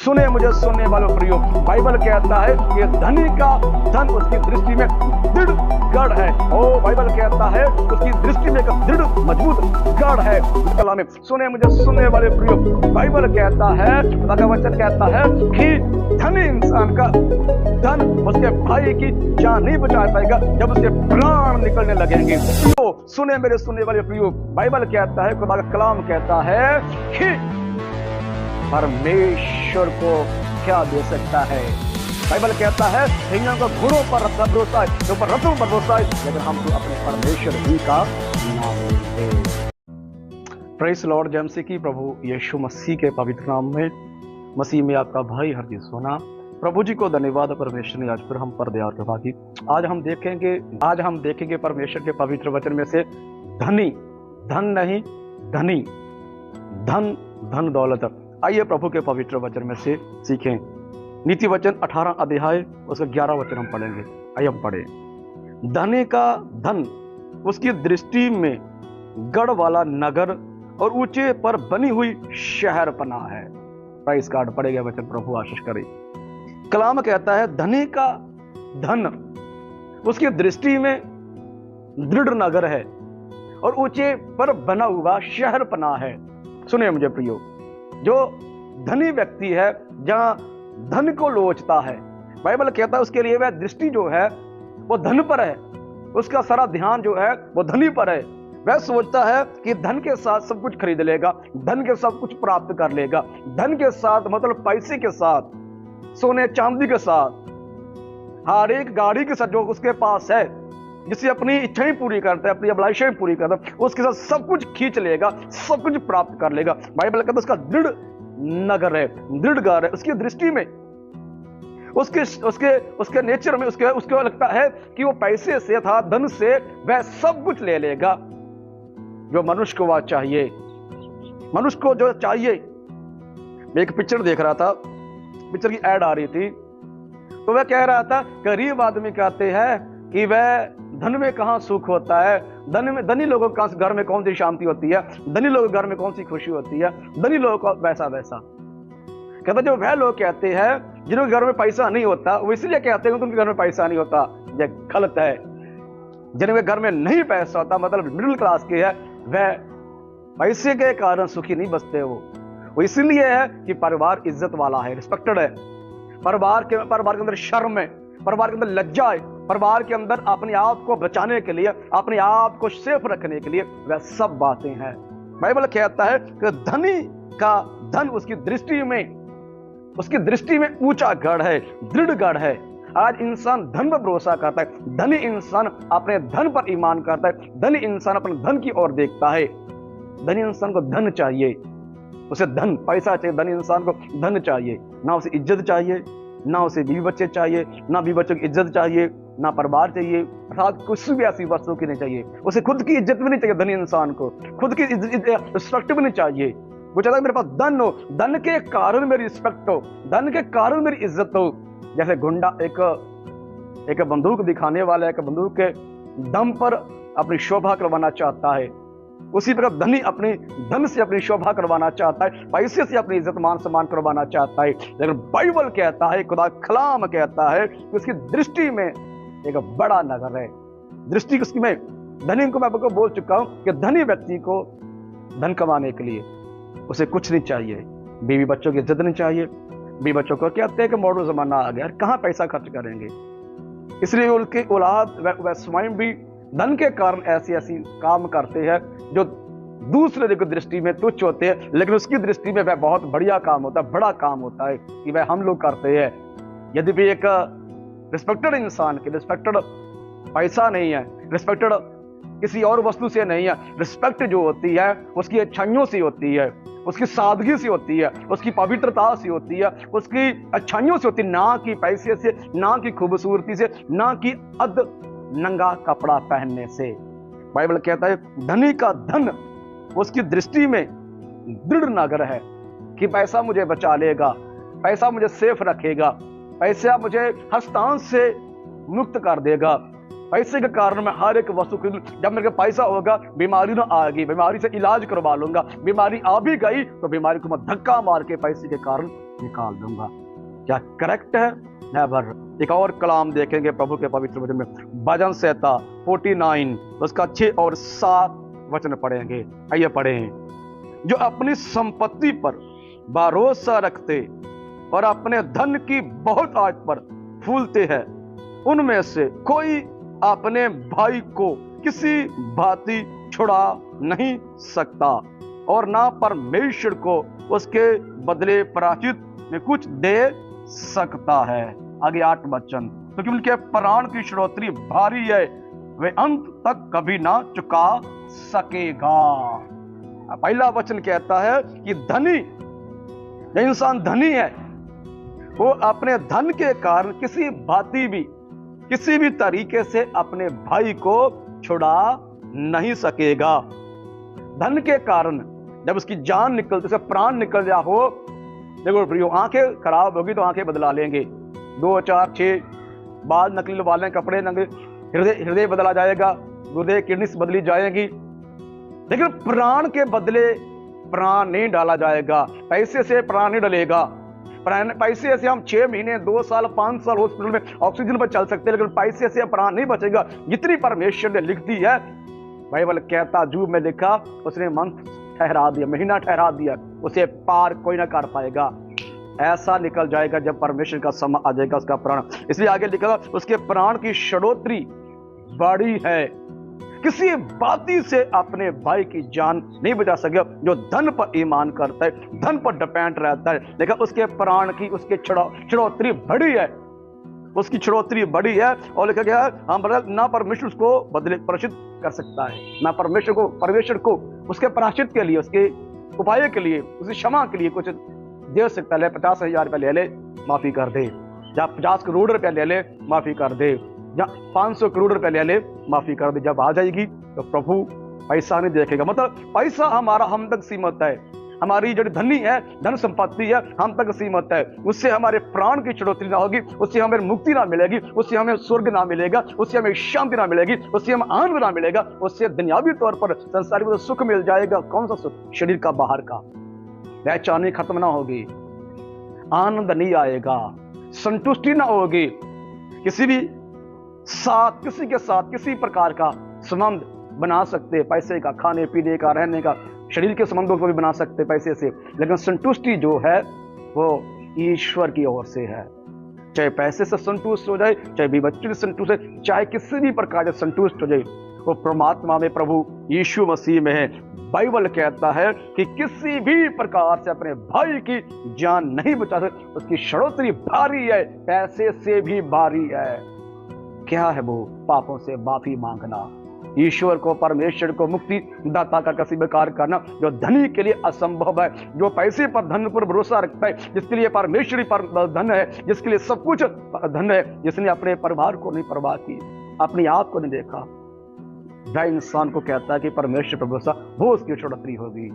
सुने मुझे सुनने वालों प्रियो, बाइबल कहता है कि धनी का धन उसकी दृष्टि में दृढ़ गढ़ है। ओ बाइबल कहता है उसकी दृष्टि में एक दृढ़ मजबूत गढ़ है। कला में सुने मुझे सुनने वाले प्रियो, बाइबल कहता है, खुदा का वचन कहता है कि धनी इंसान का धन उसके भाई की जान नहीं बचा पाएगा जब उसके प्राण निकलने लगेंगे। तो सुने मेरे सुनने वाले प्रियो, बाइबल कहता है, खुदा का कलाम कहता है कि परमेश्वर को क्या दे सकता है। बाइबल कहता है दुनिया को घोड़ों पर भरोसा है, जो पर रथों पर भरोसा है, लेकिन हम तो अपने परमेश्वर ही का नाम लेते। प्रेज़ लॉर्ड जय मसीह की। प्रभु यीशु मसीह के पवित्र नाम में, मसीह में आपका भाई हरदीप सोना। प्रभु जी को धन्यवाद। परमेश्वर ने आज फिर हम पर दया और कृपा की। आज हम देखेंगे परमेश्वर के पवित्र वचन में से धनी, धन नहीं धनी, धन धन दौलत। आइए प्रभु के पवित्र वचन में से सीखें। नीति वचन 18 अध्याय उसका 11 वचन हम पढ़ेंगे। आइए हम पढ़े। धनी का धन उसकी दृष्टि में गढ़ वाला नगर और ऊंचे पर बनी हुई शहर पना है। प्राइस कार्ड पड़ेगा वचन, प्रभु आशीष करे। कलाम कहता है धनी का धन उसकी दृष्टि में दृढ़ नगर है और ऊंचे पर बना हुआ शहर पना है। सुनिए मुझे प्रियो, जो धनी व्यक्ति है, जहां धन को लोचता है, बाइबल कहता है उसके लिए वह दृष्टि जो है वो धन पर है। उसका सारा ध्यान जो है वो धनी पर है। वह सोचता है कि धन के साथ सब कुछ खरीद लेगा, धन के सब कुछ प्राप्त कर लेगा, धन के साथ मतलब पैसे के साथ, सोने चांदी के साथ, हर एक गाड़ी के साथ जो उसके पास है, जिसे अपनी इच्छाएं पूरी करता है, अपनी अभिलाषाएं पूरी करता है, उसके साथ सब कुछ खींच लेगा, सब कुछ प्राप्त कर लेगा। बाइबल कहता है उसका दृढ़ नगर है, दृढ़ घर है। उसकी दृष्टि में, उसके नेचर में, उसको लगता है कि वो पैसे से था, धन से वह सब कुछ ले लेगा जो मनुष्य को वह चाहिए, मनुष्य को जो चाहिए। मैं एक पिक्चर देख रहा था, पिक्चर की एड आ रही थी, तो वह कह रहा था गरीब आदमी कहते हैं कि वह धन में कहां सुख होता है, धनी लोगों के घर में कौन सी शांति होती है, धनी लोगों के घर में कौन सी खुशी होती है, धनी लोगों को वैसा वैसा कहता। जो वह लोग कहते हैं जिनके घर में पैसा नहीं होता, वो इसलिए कहते हैं कि उनके घर में पैसा नहीं होता, यह गलत है। जिनके घर में नहीं पैसा होता, मतलब मिडिल क्लास के है, वह पैसे के कारण सुखी नहीं बसते। वो इसलिए है कि परिवार इज्जत वाला है, रिस्पेक्टेड है, परिवार के अंदर शर्म है, परिवार के अंदर लज्जा है, परिवार के अंदर अपने आप को बचाने के लिए, अपने आप को सेफ रखने के लिए वह सब बातें हैं। बाइबल कहता है कि धनी का धन उसकी दृष्टि में ऊंचा गढ़ है, दृढ़ गढ़ है। आज इंसान धन पर भरोसा करता है, धनी इंसान अपने धन पर ईमान करता है, धनी इंसान अपने धन की ओर देखता है। धनी इंसान को धन चाहिए, उसे धन पैसा चाहिए, धनी इंसान को धन चाहिए, ना उसे इज्जत चाहिए, ना उसे बीवी बच्चे चाहिए, ना बीवी बच्चों की इज्जत चाहिए, ना परिवार चाहिए, अर्थात कुछ भी ऐसी वस्तु की नहीं चाहिए। उसे खुद की इज्जत भी नहीं चाहिए, धनी इंसान को खुद की रिस्पेक्ट भी नहीं चाहिए। वो चाहता है मेरे पास धन हो, धन के कारण मेरी रिस्पेक्ट हो, धन के कारण मेरी इज्जत हो। जैसे गुंडा एक बंदूक दिखाने वाला एक बंदूक के दम पर अपनी शोभा करवाना चाहता है, उसी प्रकार धनी अपनी धन से अपनी शोभा करवाना चाहता है, पैसे से अपनी इज्जत मान सम्मान करवाना चाहता है। लेकिन बाइबल कहता है, खुदा कलाम कहता है कि उसकी दृष्टि में एक बड़ा नगर है। दृष्टि उसकी में धनी को मैं आपको बोल चुका हूं कि धनी व्यक्ति को धन कमाने के लिए उसे कुछ नहीं चाहिए, बीवी बच्चों की इज्जत नहीं चाहिए। बीवी बच्चों को कहते हैं कि मॉडर्न जमाना आ गया, कहां पैसा खर्च करेंगे, इसलिए उनकी औलाद वह स्वयं भी धन के कारण ऐसी काम करते हैं जो दूसरे की दृष्टि में तुच्छ होते हैं, लेकिन उसकी दृष्टि में वह बहुत बढ़िया काम होता है, बड़ा काम होता है कि वह हम लोग करते हैं। यदि भी एक रिस्पेक्टेड इंसान की रिस्पेक्टेड पैसा नहीं है, रिस्पेक्टेड किसी और वस्तु से नहीं है, रिस्पेक्ट जो होती है उसकी अच्छाइयों से होती है, उसकी सादगी से होती है, उसकी पवित्रता से होती है, उसकी अच्छाइयों से होती है, ना कि पैसे से, ना कि खूबसूरती से, ना कि अध नंगा कपड़ा पहनने से। बाइबल कहता है धनी का धन उसकी दृष्टि में दृढ़ नगर है कि पैसा मुझे बचा लेगा, पैसा मुझे सेफ रखेगा, पैसा मुझे हस्तांत से मुक्त कर देगा, पैसे के कारण मैं हर एक वस्तु खरीद, जब मेरे पास पैसा होगा बीमारी ना आएगी, बीमारी से इलाज करवा लूंगा, बीमारी आ भी गई तो बीमारी को मैं धक्का मार के पैसे के कारण निकाल दूंगा। क्या करेक्ट है? नेवर। एक और कलाम देखेंगे प्रभु के पवित्र वचन में, भजन संहिता 49 उसका 6 और 7 वचन पढ़ेंगे। आइए पढ़ें। जो अपनी संपत्ति पर भरोसा रखते और अपने धन की बहुत आग पर फूलते हैं, उनमें से कोई अपने भाई को किसी भांति छुड़ा नहीं सकता और ना परमेश्वर को उसके बदले प्रायश्चित में कुछ दे सकता है। आगे 8 वचन, क्योंकि उनके प्राण की श्रोत्री भारी है, वे अंत तक कभी ना चुका सकेगा। पहला वचन कहता है कि धनी, जो इंसान धनी है वो अपने धन के कारण किसी भांति भी, किसी भी तरीके से अपने भाई को छुड़ा नहीं सकेगा। धन के कारण जब उसकी जान निकलती से प्राण निकल जा हो, देखो प्रियो, आंखें खराब होगी तो आंखें बदला लेंगे, 2 4 6 बाल नकली लगा लेंगे, कपड़े नकली, हृदय बदला जाएगा, गुर्दे किडनी बदली जाएगी, लेकिन प्राण के बदले प्राण नहीं डाला जाएगा। पैसे से प्राण नहीं डलेगा। पैसे से हम 6 महीने 2 साल 5 साल हॉस्पिटल में ऑक्सीजन पर चल सकते हैं, लेकिन पैसे से प्राण नहीं बचेगा। जितनी परमेश्वर ने लिख दी है, बाइबल कहता जूब में लिखा, उसने मंथ ठहरा दिया, महीना ठहरा दिया, उसे पार कोई ना कर पाएगा। ऐसा निकल जाएगा जब परमेश्वर का समय आ जाएगा उसका प्राण। इसलिए आगे लिखा, उसके प्राण की बढ़ोतरी बड़ी है, किसी बाती से अपने भाई की जान नहीं बचा सकेगा। जो धन पर ईमान करता है, धन पर डिपेंड रहता है, लेकिन उसके प्राण की, उसके बढ़ोतरी बड़ी है, उसकी बढ़ोतरी बड़ी है। और लिखा गया है, हम ना परमेश्वर को बदले प्रायश्चित कर सकता है, ना परमेश्वर को उसके प्रायश्चित के लिए, उसके उपाय के लिए, उसकी क्षमा के लिए कुछ दे सकता है। 50,000 रुपया ले ले, माफी कर दे, या 50 करोड़ रुपया ले ले, माफी कर दे, या 500 करोड़ रुपया ले ले, माफी कर दे। जब आ जाएगी तो प्रभु पैसा नहीं देखेगा। मतलब पैसा हमारा हम तक सीमित है, हमारी जो धनी है, धन संपत्ति है, हम तक सीमित है। उससे हमारे प्राण की बढ़ोतरी ना होगी, उससे हमें मुक्ति ना मिलेगी, उससे हमें स्वर्ग ना मिलेगा, उससे हमें शांति ना मिलेगी, उससे हमें आनंद ना मिलेगा, उससे दुनियावी तौर पर संसारिक तो सुख मिल जाएगा। कौन सा सुख? शरीर का, बाहर का। बेचैनी खत्म ना होगी, आनंद नहीं आएगा, संतुष्टि ना होगी, किसी के साथ किसी प्रकार का संबंध बना सकते, पैसे का, खाने पीने का, रहने का, शरीर के संबंधों को भी बना सकते पैसे से, लेकिन संतुष्टि जो है वो ईश्वर की ओर से है। चाहे पैसे से संतुष्ट हो जाए, चाहे भी बच्चे से संतुष्ट है, चाहे किसी भी प्रकार से संतुष्ट हो जाए, वो परमात्मा में, प्रभु यीशु मसीह में है। बाइबल कहता है कि किसी भी प्रकार से अपने भाई की जान नहीं बचा सकते, उसकी बढ़ोतरी भारी है, पैसे से भी भारी है। क्या है वो? पापों से माफी मांगना, ईश्वर को, परमेश्वर को, मुक्ति दाता का किसी भी कार्य करना जो धनी के लिए असंभव है। जो पैसे पर, धन पर भरोसा रखता है, जिसके लिए परमेश्वरी पर धन है, जिसके लिए सब कुछ धन है, जिसने अपने परिवार को नहीं परवाह की, अपने आप को नहीं देखा, वह इंसान को कहता है कि परमेश्वर पर भरोसा, वो उसकी बढ़ोतरी होगी।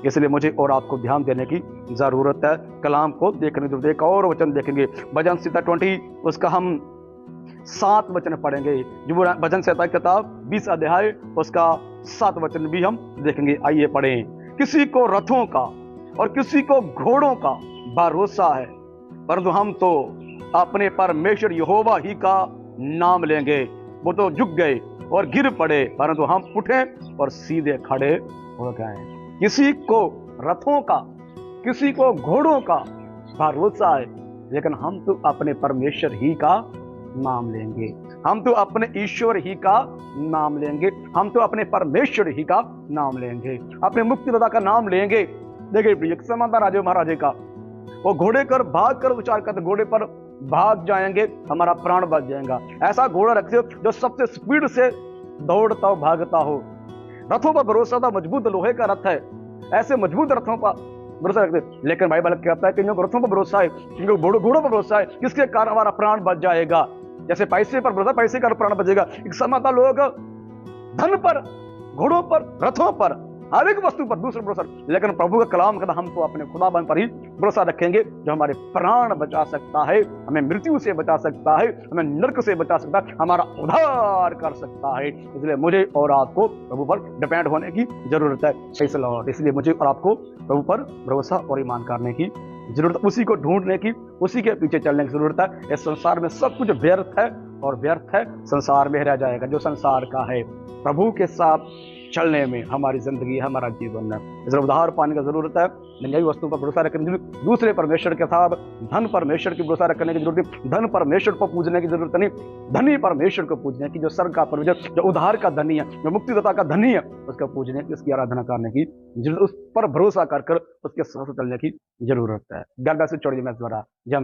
इसलिए मुझे और आपको ध्यान देने की जरूरत है। कलाम को देखने की जरूरत है। एक और वचन देखेंगे, भजन संहिता 20 उसका हम 7 वचन पढ़ेंगे। जो भजन संहिता की किताब 20 अध्याय उसका 7 वचन भी हम देखेंगे। आइए पढ़ें। किसी को रथों का और किसी को घोड़ों का भरोसा है, परंतु हम तो अपने परमेश्वर यहोवा ही का नाम लेंगे। वो तो झुक गए और गिर पड़े, परंतु हम उठे और सीधे खड़े हो गए। किसी को रथों का, किसी को घोड़ों का भरोसा है, लेकिन हम तो अपने परमेश्वर ही का नाम लेंगे, हम तो अपने ईश्वर ही का नाम लेंगे, हम तो अपने परमेश्वर ही का नाम लेंगे, अपने मुक्तिदाता का नाम लेंगे। देखिए प्रिय, एक समय था राजे महाराजे का, वो घोड़े कर भाग कर विचार करते, घोड़े पर भाग जाएंगे, हमारा प्राण बच जाएगा। ऐसा घोड़ा रखते हो जो सबसे स्पीड से दौड़ता हो, भागता हो। रथों पर भरोसा था, मजबूत लोहे का रथ है, ऐसे मजबूत रथों पर भरोसा रखते। लेकिन बाइबल कहता है कि जिनको रथों पर भरोसा है, जिनको घोड़ों पर भरोसा है, किसके कारण हमारा प्राण बच जाएगा। जैसे पैसे पर भरोसा, पैसे का प्राण बचेगा। एक समय था लोग धन पर, घोड़ों पर, रथों पर हर एक वस्तु पर दूसरे भरोसा, लेकिन प्रभु का कलाम कहता हम तो अपने खुदाबंद पर ही भरोसा रखेंगे, जो हमारे प्राण बचा सकता है, हमें मृत्यु से बचा सकता है, हमें नरक से बचा सकता है, हमारा उद्धार कर सकता है। इसलिए मुझे और आपको प्रभु पर डिपेंड होने की जरूरत है। Praise the Lord. इसलिए मुझे और आपको प्रभु पर भरोसा और ईमान करने की जरूरत, उसी को ढूंढने की, उसी के पीछे चलने की जरूरत है। इस संसार में सब कुछ व्यर्थ है, और व्यर्थ है संसार में रह जाएगा जो संसार का है। प्रभु के साथ चलने में हमारी जिंदगी, हमारा जीवन है। इसलिए उद्धार पाने की जरूरत है। नई वस्तु पर भरोसा रखने की जरूरत, दूसरे परमेश्वर के साथ धन परमेश्वर की भरोसा रखने की जरूरत नहीं, धन परमेश्वर को पूजने की जरूरत नहीं, धनी परमेश्वर को पूजने की, जो स्वर्ग का परमेश्वर, जो उद्धार का धनी है, जो मुक्तिदाता का धनी है, उसको पूजने की, उसकी आराधना करने की जरूरत, उस पर भरोसा कर उसके साथ चलने की जरूरत है। गंगा से छोड़िए मैं द्वारा